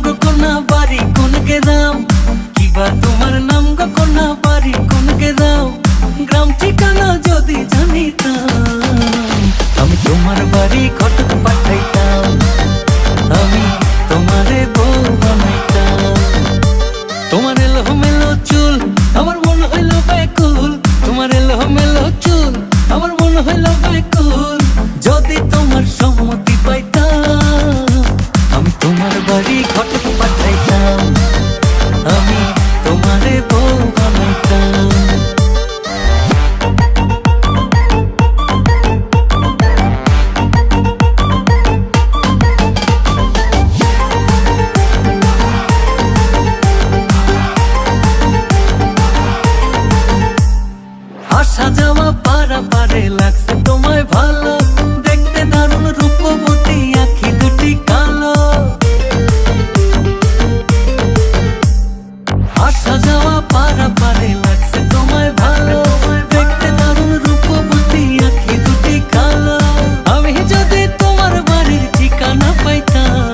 গো কোনা বাড়ি কোন গ্রাম, কিবা তোমার নাম গো কোনা বাড়ি কোন গ্রাম, গ্রাম ঠিকানা যদি জানিতাম আমি তোমার বাড়ি ঘটক পাঠাইতাম, আমি তোমারে বউ বানাইতাম। তোমার এলোমেলো চুল আমার মন হইল ব্যাকুল, তোমার এলোমেলো চুল আমার মন হইল ব্যাকুল, যদি তোমার সম্মতি পাইতাম আমি তোমার বাড়ি ঘটক পাঠাইতাম, আমি তোমারে বউ বানাইতাম। আসা যাওয়া পারাপারে লাগছে তোমায় ভালো, দেখতে দারুণ রূপবতী আঁখি দুটি কালো। আসা যাওয়া পারাপারে লাগছে তোমায় ভালো, দেখতে দারুণ রূপবতী আঁখি দুটি কালো। আমি যদি তোমার বাড়ির ঠিকানা পাইতাম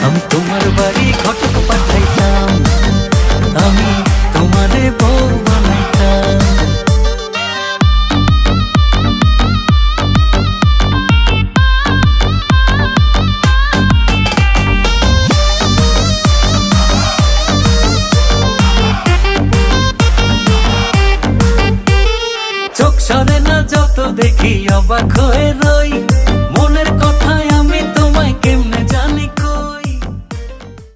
আমি তোমার বাড়ি ঘটক পাঠাইতাম, আমি তোমারে বউ বানাইতাম। চোখ সরে না যত দেখি অবাক হয়ে রই,